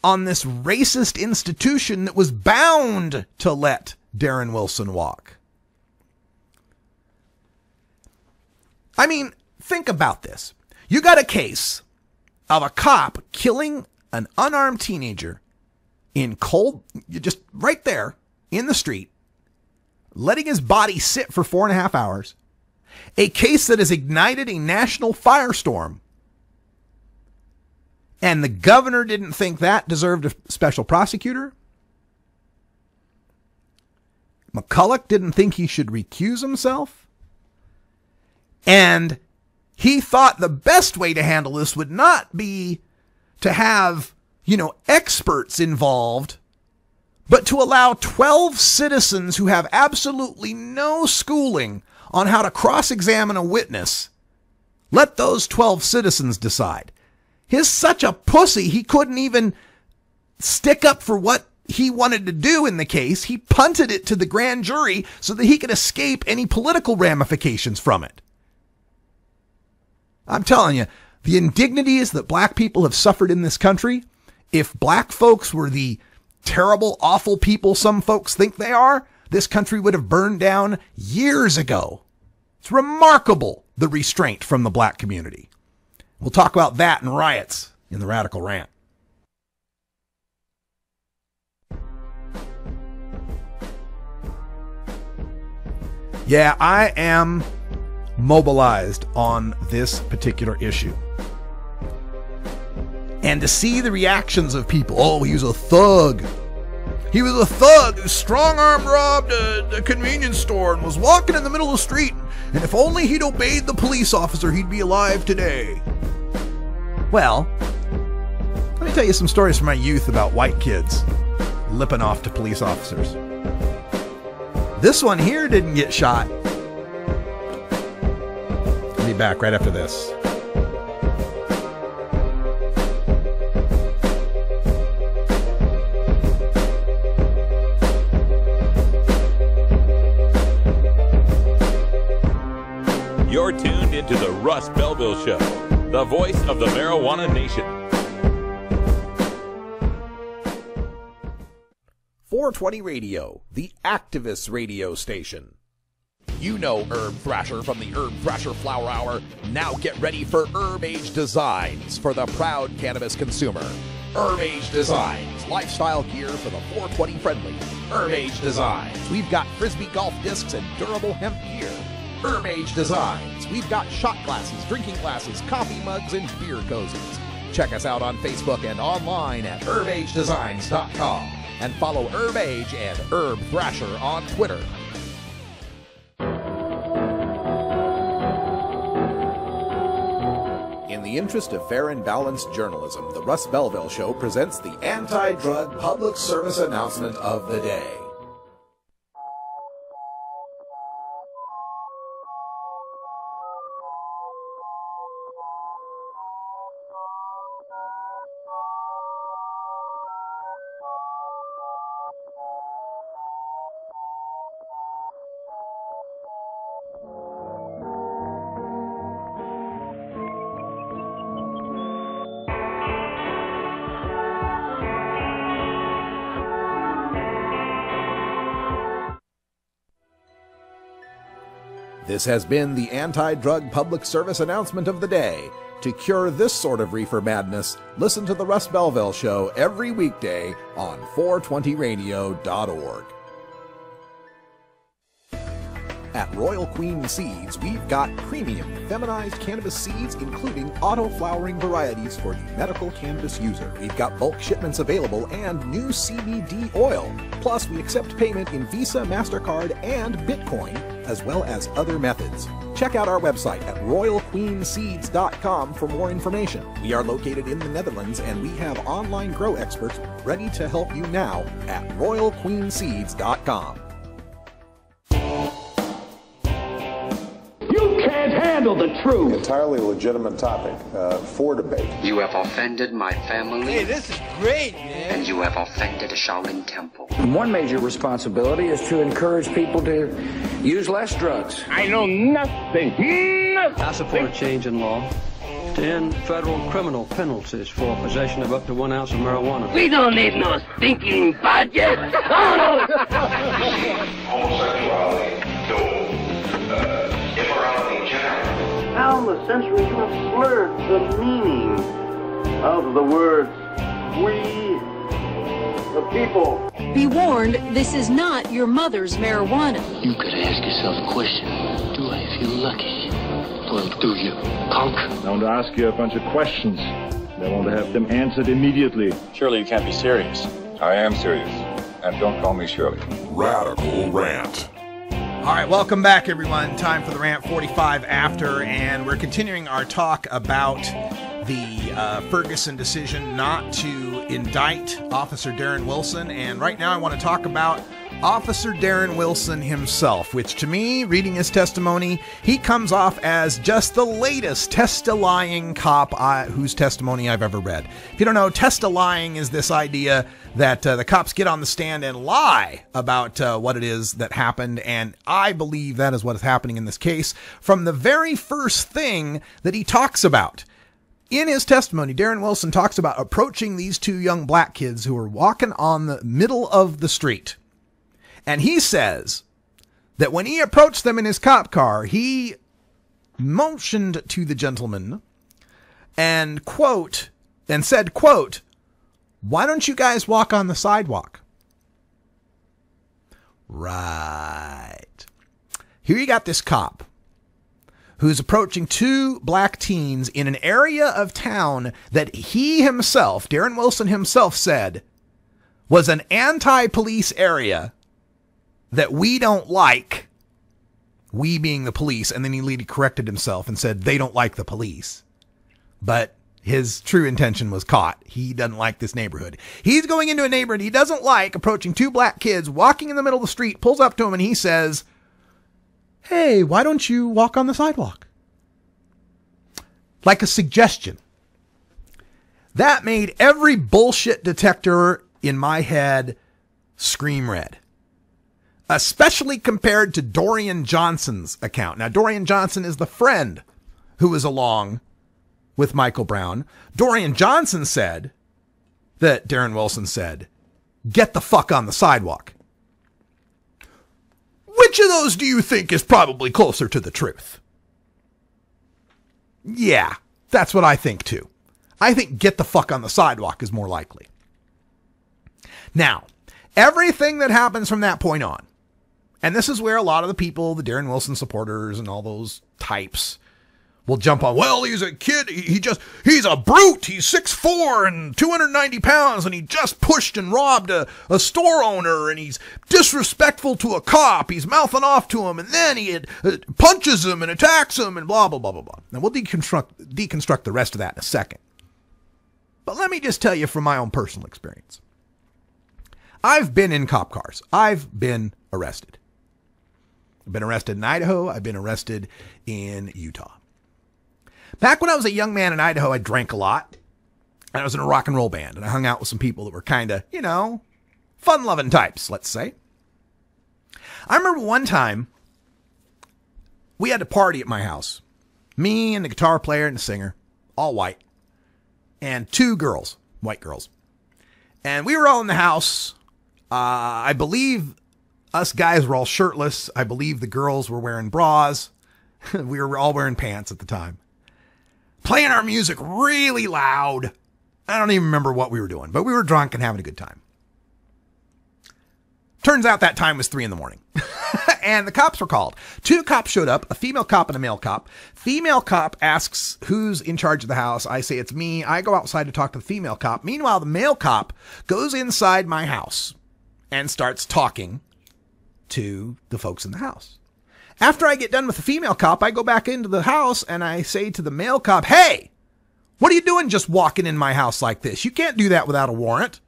on this racist institution that was bound to let Darren Wilson walk. I mean, think about this. You got a case of a cop killing an unarmed teenager in cold, just right there in the street, letting his body sit for 4.5 hours. A case that has ignited a national firestorm. And the governor didn't think that deserved a special prosecutor. McCulloch didn't think he should recuse himself. And he thought the best way to handle this would not be to have, experts involved, but to allow 12 citizens who have absolutely no schooling on how to cross-examine a witness. Let those 12 citizens decide. He's such a pussy, he couldn't even stick up for what he wanted to do in the case. He punted it to the grand jury so that he could escape any political ramifications from it. I'm telling you, the indignities that black people have suffered in this country, if black folks were the terrible, awful people some folks think they are, this country would have burned down years ago. It's remarkable, the restraint from the black community. We'll talk about that and riots in the Radical Rant. Yeah, I am mobilized on this particular issue. And to see the reactions of people, oh, he was a thug. He was a thug who strong-arm robbed a convenience store and was walking in the middle of the street. And if only he'd obeyed the police officer, he'd be alive today. Well, let me tell you some stories from my youth about white kids lipping off to police officers. This one here didn't get shot. I'll be back right after this. You're tuned into the Russ Belville Show, the voice of the marijuana nation. 420 Radio, the activist radio station. You know Herb Thrasher from the Herb Thrasher Flower Hour. Now get ready for Herb Age Designs for the proud cannabis consumer. Herb Age Designs, lifestyle gear for the 420 friendly. Herb Age Designs, we've got Frisbee golf discs and durable hemp gear. Herb Age Designs, we've got shot glasses, drinking glasses, coffee mugs, and beer cozies. Check us out on Facebook and online at herbagedesigns.com. And follow Herb Age and Herb Thrasher on Twitter. In the interest of fair and balanced journalism, the Russ Belville Show presents the anti-drug public service announcement of the day. This has been the anti-drug public service announcement of the day. To cure this sort of reefer madness, listen to the Russ Belville Show every weekday on 420radio.org. At Royal Queen Seeds, we've got premium feminized cannabis seeds, including auto-flowering varieties for the medical cannabis user. We've got bulk shipments available and new CBD oil. Plus, we accept payment in Visa, MasterCard, and Bitcoin, as well as other methods. Check out our website at royalqueenseeds.com for more information. We are located in the Netherlands, and we have online grow experts ready to help you now at royalqueenseeds.com. handle the truth. Entirely legitimate topic for debate. You have offended my family. Hey, this is great, man. And you have offended a Shaolin temple. One major responsibility is to encourage people to use less drugs. I know nothing. I support a change in law to end federal criminal penalties for possession of up to 1 ounce of marijuana. We don't need no stinking budget. Homosexuality, immorality in general. How in the century you have slurred the meaning of the words we, the people. Be warned, this is not your mother's marijuana. You could ask yourself a question. Do I feel lucky? Or do you, punk? I want to ask you a bunch of questions. I want to have them answered immediately. Surely you can't be serious. I am serious. And don't call me Shirley. Radical Rant. All right, welcome back, everyone. Time for the Rant 45 after, and we're continuing our talk about the Ferguson decision not to indict Officer Darren Wilson. And right now I want to talk about Officer Darren Wilson himself, which to me, reading his testimony, he comes off as just the latest test-a-lying cop whose testimony I've ever read. If you don't know, test-a-lying is this idea that the cops get on the stand and lie about what it is that happened, and I believe that is what is happening in this case from the very first thing that he talks about. In his testimony, Darren Wilson talks about approaching these two young black kids who were walking on the middle of the street. And he says that when he approached them in his cop car, he motioned to the gentleman and said, quote, "Why don't you guys walk on the sidewalk?" Right. Here you got this cop who's approaching two black teens in an area of town that he himself, Darren Wilson himself, said was an anti-police area that we don't like, we being the police, and then he later corrected himself and said they don't like the police. But his true intention was caught. He doesn't like this neighborhood. He's going into a neighborhood he doesn't like, approaching two black kids, walking in the middle of the street, pulls up to him, and he says, "Hey, why don't you walk on the sidewalk?" Like a suggestion. That made every bullshit detector in my head scream red. Especially compared to Dorian Johnson's account. Now, Dorian Johnson is the friend who was along with Michael Brown. Dorian Johnson said that Darren Wilson said, "Get the fuck on the sidewalk." Which of those do you think is probably closer to the truth? Yeah, that's what I think too. I think get the fuck on the sidewalk is more likely. Now, everything that happens from that point on, and this is where a lot of the people, the Darren Wilson supporters and all those types, will jump on, well, he's a kid, he's a brute, he's 6'4" and 290 pounds, and he just pushed and robbed a store owner, and he's disrespectful to a cop, he's mouthing off to him, and then he punches him and attacks him, and blah, blah, blah, blah, blah. Now, we'll deconstruct the rest of that in a second. But let me just tell you from my own personal experience. I've been in cop cars. I've been arrested. I've been arrested in Idaho. I've been arrested in Utah. Back when I was a young man in Idaho, I drank a lot. And I was in a rock and roll band. And I hung out with some people that were kind of, fun-loving types, let's say. I remember one time, we had a party at my house. Me and the guitar player and the singer, all white. And two girls, white girls. And we were all in the house. I believe us guys were all shirtless. I believe the girls were wearing bras. We were all wearing pants at the time. Playing our music really loud. I don't even remember what we were doing, but we were drunk and having a good time. Turns out that time was 3 a.m. And the cops were called. 2 cops showed up, a female cop and a male cop. Female cop asks who's in charge of the house. I say it's me. I go outside to talk to the female cop. Meanwhile, the male cop goes inside my house and starts talking to the folks in the house. After I get done with the female cop, I go back into the house and I say to the male cop, "Hey, what are you doing just walking in my house like this? You can't do that without a warrant."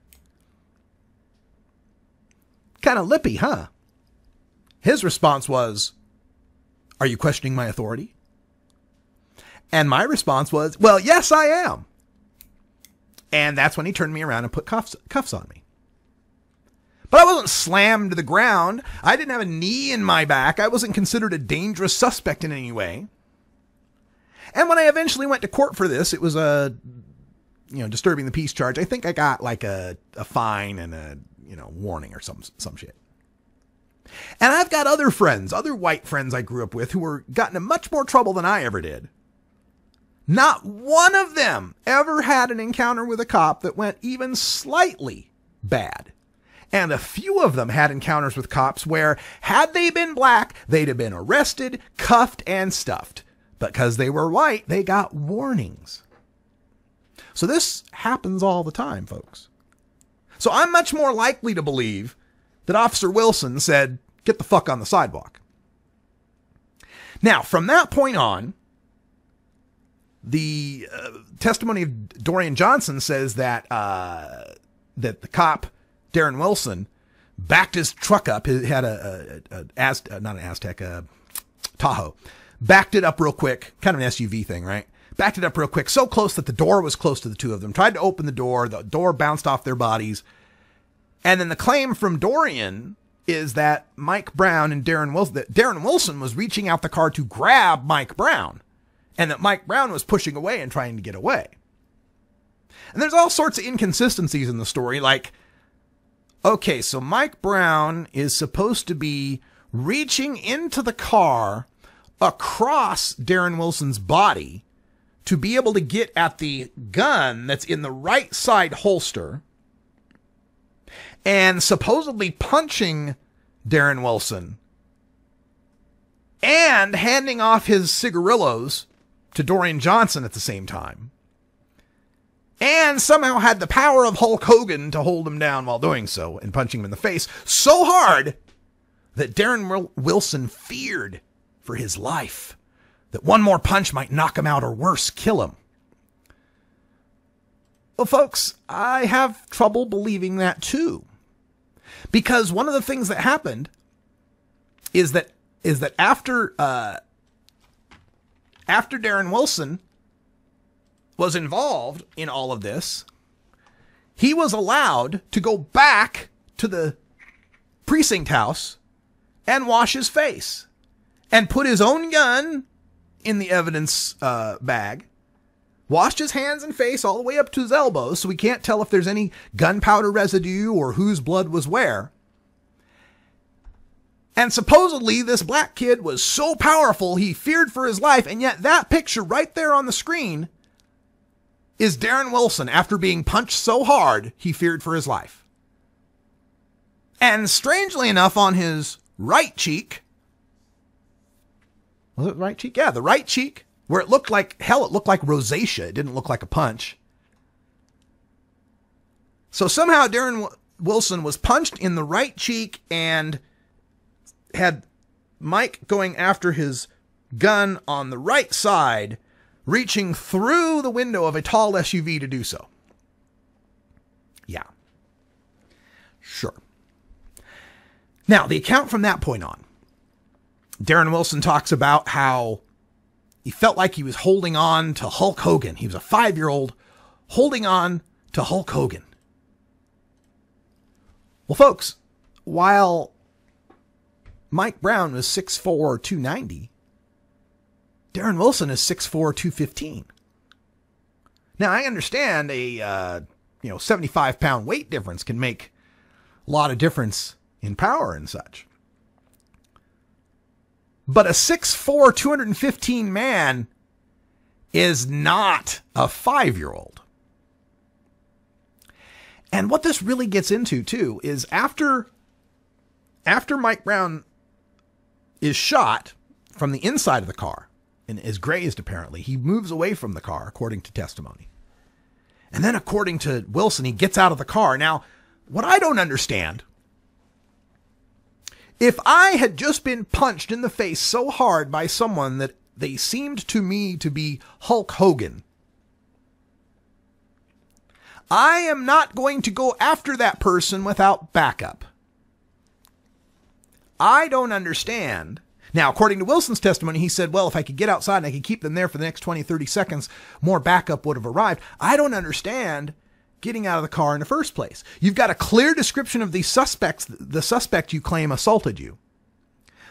Kind of lippy, huh? His response was, "Are you questioning my authority?" And my response was, well, yes, I am. And that's when he turned me around and put cuffs on me. But I wasn't slammed to the ground. I didn't have a knee in my back. I wasn't considered a dangerous suspect in any way. And when I eventually went to court for this, it was a, disturbing the peace charge. I think I got like a fine and a, warning or some shit. And I've got other friends, other white friends I grew up with who were gotten in much more trouble than I ever did. Not one of them ever had an encounter with a cop that went even slightly bad. And a few of them had encounters with cops where, had they been black, they'd have been arrested, cuffed, and stuffed. But because they were white, they got warnings. So this happens all the time, folks. So I'm much more likely to believe that Officer Wilson said, "Get the fuck on the sidewalk." Now, from that point on, the testimony of Dorian Johnson says that that the cop, Darren Wilson, backed his truck up. He had a Tahoe. Backed it up real quick, kind of an SUV thing, right? Backed it up real quick, so close that the door was close to the two of them. Tried to open the door bounced off their bodies. And then the claim from Dorian is that Mike Brown and Darren Wilson was reaching out the car to grab Mike Brown, and that Mike Brown was pushing away and trying to get away. And there's all sorts of inconsistencies in the story, like, okay, so Mike Brown is supposed to be reaching into the car across Darren Wilson's body to be able to get at the gun that's in the right side holster, and supposedly punching Darren Wilson and handing off his cigarillos to Dorian Johnson at the same time, and somehow had the power of Hulk Hogan to hold him down while doing so and punching him in the face so hard that Darren Wilson feared for his life, that one more punch might knock him out or worse, kill him. Well, folks, I have trouble believing that too. Because one of the things that happened is that after Darren Wilson was involved in all of this, he was allowed to go back to the precinct house and wash his face and put his own gun in the evidence bag, washed his hands and face all the way up to his elbows so we can't tell if there's any gunpowder residue or whose blood was where. And supposedly this black kid was so powerful he feared for his life, and yet that picture right there on the screen is Darren Wilson after being punched so hard he feared for his life. And strangely enough, on his right cheek, was it right cheek? Yeah, the right cheek, where it looked like, hell, it looked like rosacea. It didn't look like a punch. So somehow Darren Wilson was punched in the right cheek and had Mike going after his gun on the right side, reaching through the window of a tall SUV to do so. Yeah. Sure. Now, the account from that point on, Darren Wilson talks about how he felt like he was holding on to Hulk Hogan. He was a 5-year-old holding on to Hulk Hogan. Well, folks, while Mike Brown was 6'4", 290, Darren Wilson is 6'4", 215. Now, I understand a 75-pound weight difference can make a lot of difference in power and such. But a 6'4", 215 man is not a 5-year-old. And what this really gets into, too, is after Mike Brown is shot from the inside of the car and is grazed, apparently, he moves away from the car, according to testimony. And then, according to Wilson, he gets out of the car. Now, what I don't understand, if I had just been punched in the face so hard by someone that they seemed to me to be Hulk Hogan, I am not going to go after that person without backup. I don't understand Now, according to Wilson's testimony, he said, well, if I could get outside and I could keep them there for the next 20, 30 seconds, more backup would have arrived. I don't understand getting out of the car in the first place. You've got a clear description of these suspects, the suspect you claim assaulted you.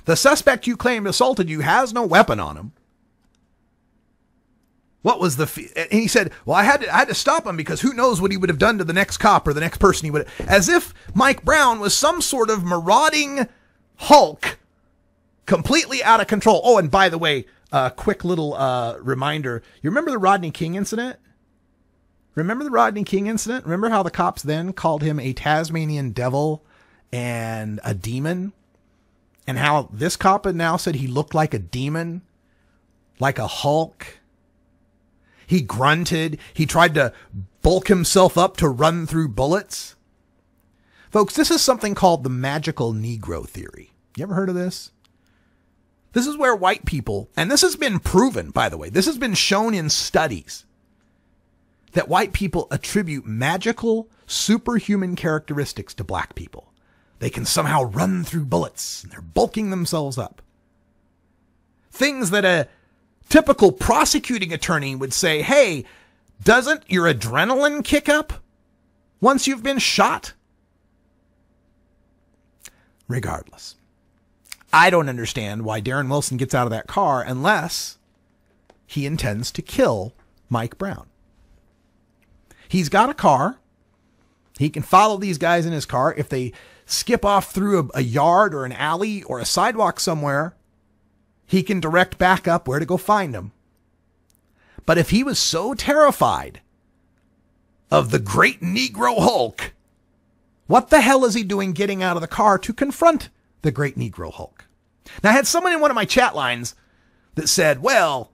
The suspect you claim assaulted you has no weapon on him. What was and he said, well, I had to stop him because who knows what he would have done to the next cop or the next person he would have, as if Mike Brown was some sort of marauding Hulk, completely out of control. Oh, and by the way, quick little reminder. You remember the Rodney King incident? Remember how the cops then called him a Tasmanian devil and a demon? And how this cop had now said he looked like a demon, like a Hulk. He grunted. He tried to bulk himself up to run through bullets. Folks, this is something called the magical Negro theory. You ever heard of this? This is where white people, and this has been proven, by the way, this has been shown in studies, that white people attribute magical, superhuman characteristics to black people. They can somehow run through bullets, and they're bulking themselves up. Things that a typical prosecuting attorney would say, hey, doesn't your adrenaline kick up once you've been shot? Regardless, I don't understand why Darren Wilson gets out of that car unless he intends to kill Mike Brown. He's got a car. He can follow these guys in his car. If they skip off through a yard or an alley or a sidewalk somewhere, he can direct back up where to go find them. But if he was so terrified of the great Negro Hulk, what the hell is he doing getting out of the car to confront the great Negro Hulk? Now, I had someone in one of my chat lines that said, well,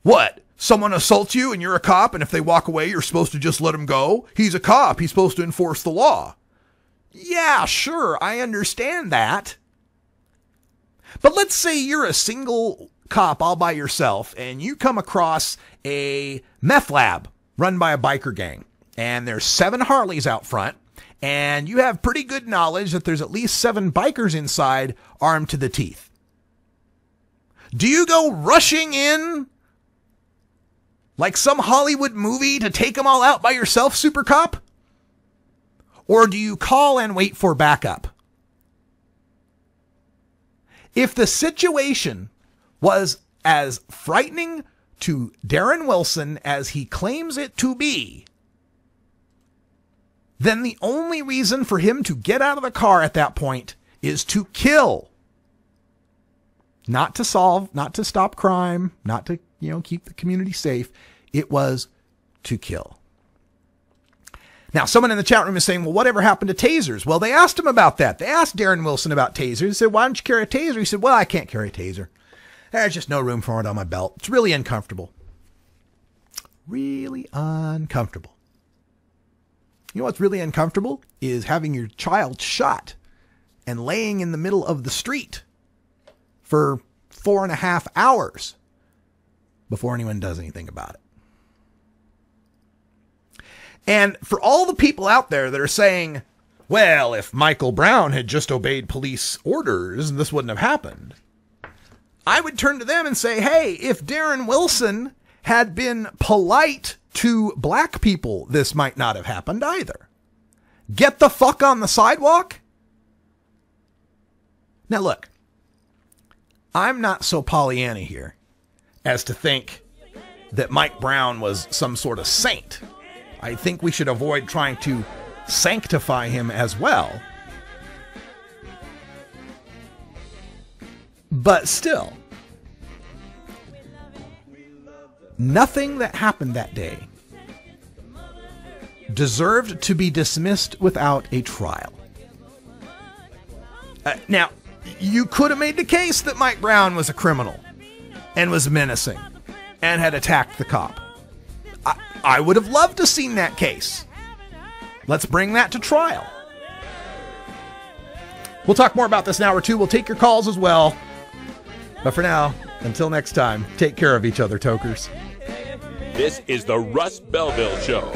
what? Someone assaults you and you're a cop, and if they walk away, you're supposed to just let him go? He's a cop. He's supposed to enforce the law. Yeah, sure, I understand that. But let's say you're a single cop all by yourself and you come across a meth lab run by a biker gang, and there's 7 Harleys out front, and you have pretty good knowledge that there's at least 7 bikers inside armed to the teeth. Do you go rushing in like some Hollywood movie to take them all out by yourself, super cop? Or do you call and wait for backup? If the situation was as frightening to Darren Wilson as he claims it to be, then the only reason for him to get out of the car at that point is to kill. Not to solve, not to stop crime, not to, keep the community safe. It was to kill. Now, someone in the chat room is saying, well, whatever happened to tasers? Well, they asked him about that. They asked Darren Wilson about tasers. He said, why don't you carry a taser? He said, well, I can't carry a taser. There's just no room for it on my belt. It's really uncomfortable. Really uncomfortable. You know what's really uncomfortable? Is having your child shot and laying in the middle of the street for 4.5 hours before anyone does anything about it. And for all the people out there that are saying, well, if Michael Brown had just obeyed police orders, this wouldn't have happened, I would turn to them and say, hey, if Darren Wilson had been polite to black people, this might not have happened either. Get the fuck on the sidewalk? Now look, I'm not so Pollyanna here as to think that Mike Brown was some sort of saint. I think we should avoid trying to sanctify him as well. But still, nothing that happened that day deserved to be dismissed without a trial. Now, you could have made the case that Mike Brown was a criminal and was menacing and had attacked the cop. I would have loved to have seen that case. Let's bring that to trial. We'll talk more about this in hour 2. We'll take your calls as well. But for now, until next time, take care of each other, tokers. This is the Russ Belville Show.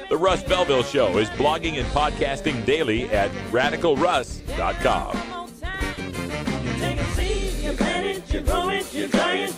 The Russ Belville Show is blogging and podcasting daily at radicalruss.com. it, you try it.